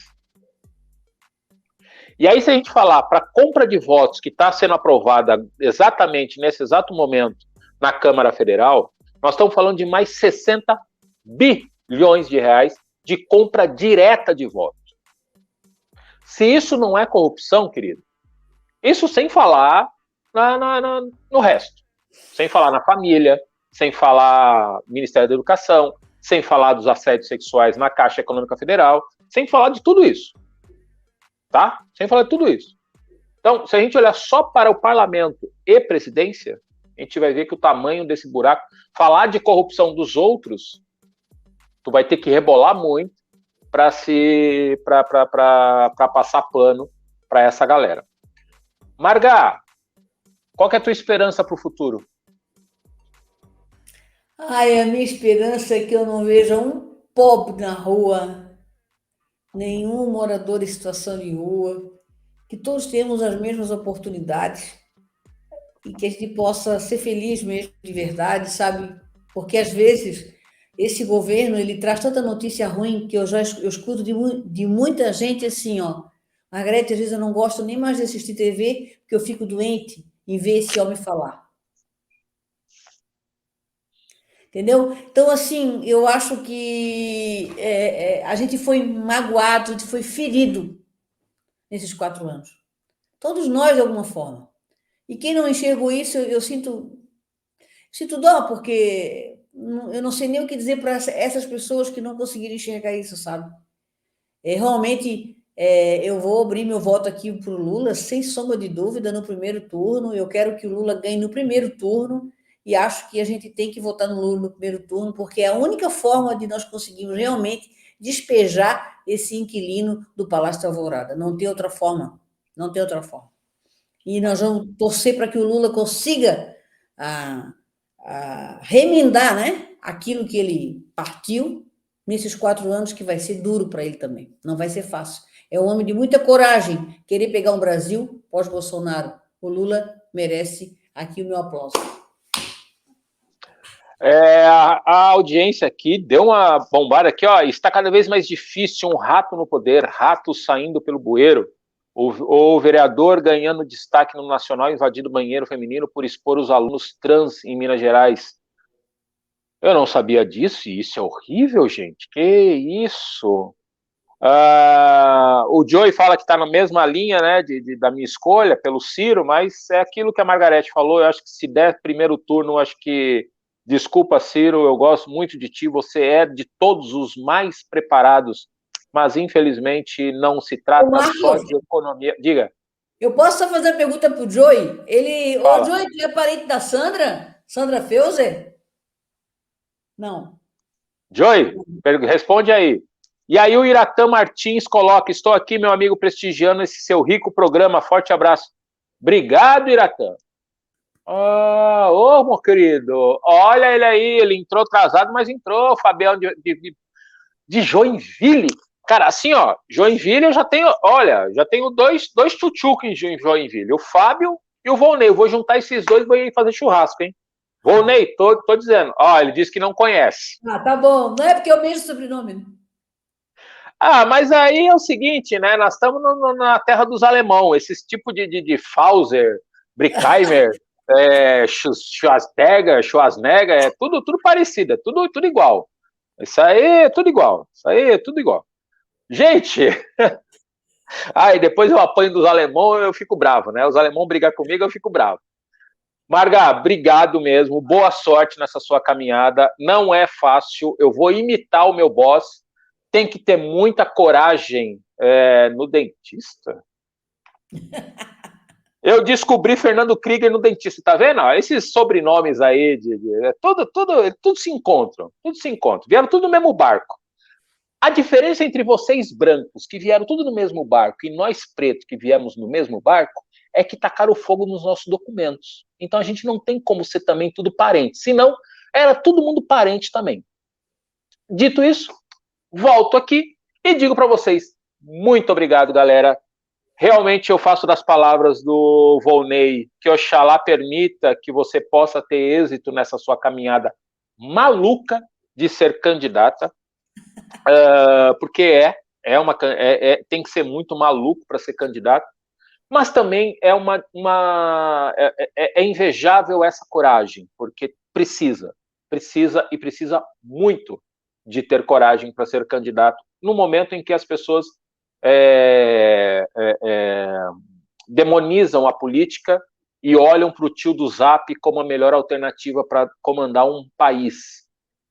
E aí, se a gente falar para a compra de votos que está sendo aprovada exatamente nesse exato momento na Câmara Federal, nós estamos falando de mais 60 bilhões de reais de compra direta de votos. Se isso não é corrupção, querido, isso sem falar no resto. Sem falar na família, sem falar no Ministério da Educação, sem falar dos assédios sexuais na Caixa Econômica Federal, sem falar de tudo isso. Tá? Sem falar de tudo isso. Então, se a gente olhar só para o parlamento e presidência, a gente vai ver que o tamanho desse buraco, falar de corrupção dos outros, tu vai ter que rebolar muito para passar pano para essa galera. Marga, qual que é a tua esperança para o futuro? A minha esperança é que eu não veja um pobre na rua, nenhum morador em situação de rua, que todos temos as mesmas oportunidades e que a gente possa ser feliz mesmo de verdade, sabe? Porque às vezes esse governo ele traz tanta notícia ruim que eu escuto de muita gente assim, Margarete, às vezes eu não gosto nem mais de assistir TV porque eu fico doente em ver esse homem falar. Entendeu? Então, assim, eu acho que a gente foi magoado, a gente foi ferido nesses 4 anos. Todos nós, de alguma forma. E quem não enxergou isso, eu sinto dó, porque eu não sei nem o que dizer para essas pessoas que não conseguiram enxergar isso, sabe? Realmente, eu vou abrir meu voto aqui para o Lula, sem sombra de dúvida, no primeiro turno. Eu quero que o Lula ganhe no primeiro turno. E acho que a gente tem que votar no Lula no primeiro turno, porque é a única forma de nós conseguirmos realmente despejar esse inquilino do Palácio da Alvorada. Não tem outra forma. Não tem outra forma. E nós vamos torcer para que o Lula consiga remendar, né, aquilo que ele partiu nesses 4 anos, que vai ser duro para ele também. Não vai ser fácil. É um homem de muita coragem querer pegar um Brasil pós-Bolsonaro. O Lula merece aqui o meu aplauso. A audiência aqui deu uma bombada aqui, está cada vez mais difícil, um rato no poder, rato saindo pelo bueiro, o vereador ganhando destaque no Nacional invadindo banheiro feminino por expor os alunos trans em Minas Gerais. Eu não sabia disso, e isso é horrível, gente, que isso? o Joey fala que está na mesma linha, né, da minha escolha pelo Ciro, mas é aquilo que a Margarete falou. Eu acho que se der primeiro turno, eu acho que, desculpa, Ciro, eu gosto muito de ti, você é de todos os mais preparados, mas infelizmente não se trata só de economia. Diga. Eu posso só fazer uma pergunta para o Joey? Ô, Fala. Joey, tu é parente da Sandra? Sandra Feuser? Não. Joey, responde aí. E aí o Iratã Martins coloca: estou aqui, meu amigo, prestigiando esse seu rico programa. Forte abraço. Obrigado, Iratã. Ô, meu querido, olha ele aí, ele entrou atrasado, mas entrou, Fabião de Joinville. Cara, assim, ó, Joinville eu já tenho dois tchutchucos em Joinville, o Fábio e o Volney. Eu vou juntar esses dois e vou ir fazer churrasco, hein? Volney, tô dizendo. Ele disse que não conhece. Tá bom. Não é porque é o mesmo sobrenome. Mas aí é o seguinte, né? Nós estamos na terra dos alemão. Esses tipos de Fauser, Brickheimer, Schwarzenegger, é tudo parecido, é tudo igual. Isso aí é tudo igual. Gente, e depois eu apanho dos alemão, eu fico bravo, né? Os alemão brigam comigo, eu fico bravo. Marga, obrigado mesmo. Boa sorte nessa sua caminhada. Não é fácil. Eu vou imitar o meu boss. Tem que ter muita coragem no dentista. Eu descobri Fernando Krieger no dentista, tá vendo? Esses sobrenomes aí, tudo se encontram. Vieram tudo no mesmo barco. A diferença entre vocês brancos, que vieram tudo no mesmo barco, e nós pretos, que viemos no mesmo barco, é que tacaram fogo nos nossos documentos. Então a gente não tem como ser também tudo parente. Senão, era todo mundo parente também. Dito isso, volto aqui e digo para vocês, muito obrigado, galera. Realmente eu faço das palavras do Volney que Oxalá permita que você possa ter êxito nessa sua caminhada maluca de ser candidata, porque tem que ser muito maluco para ser candidato, mas também é invejável essa coragem, porque precisa muito de ter coragem para ser candidato no momento em que as pessoas demonizam a política e olham para o tio do Zap como a melhor alternativa para comandar um país.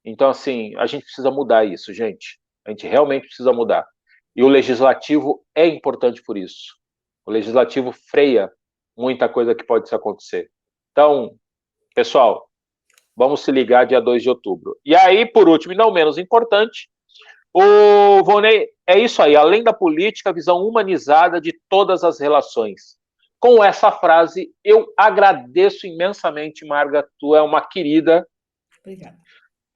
Então, assim, a gente precisa mudar isso, gente. A gente realmente precisa mudar. E o legislativo é importante por isso. O legislativo freia muita coisa que pode acontecer. Então, pessoal, vamos se ligar dia 2 de outubro. E aí, por último e não menos importante, o Volney, é isso aí, além da política, a visão humanizada de todas as relações. Com essa frase, eu agradeço imensamente, Marga, tu é uma querida. Obrigada.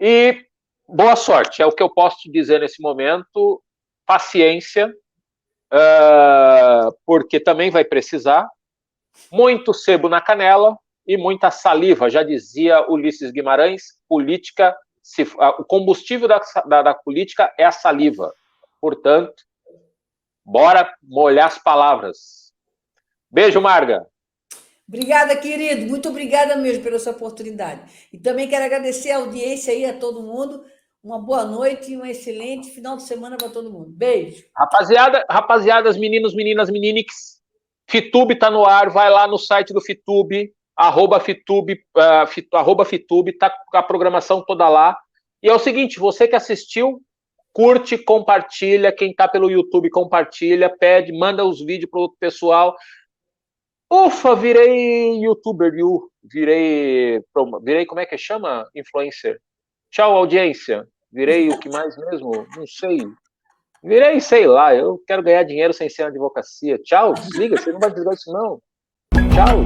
E boa sorte, é o que eu posso te dizer nesse momento. Paciência, porque também vai precisar. Muito sebo na canela e muita saliva, já dizia Ulisses Guimarães, política, o combustível da política é a saliva. Portanto, bora molhar as palavras. Beijo, Marga. Obrigada, querido. Muito obrigada mesmo pela sua oportunidade. E também quero agradecer a audiência aí, a todo mundo. Uma boa noite e um excelente final de semana para todo mundo. Beijo. Rapaziadas, meninos, meninas, meninix, Fitube tá no ar, vai lá no site do Fitube, @Fitube, tá a programação toda lá. E é o seguinte, você que assistiu, curte, compartilha, quem tá pelo YouTube compartilha, manda os vídeos pro pessoal. Ufa, virei youtuber, virei, como é que chama? Influencer. Tchau, audiência. Virei o que mais mesmo? Não sei. Virei, sei lá, eu quero ganhar dinheiro sem ser na advocacia. Tchau, desliga, você não vai desligar isso não. Tchau.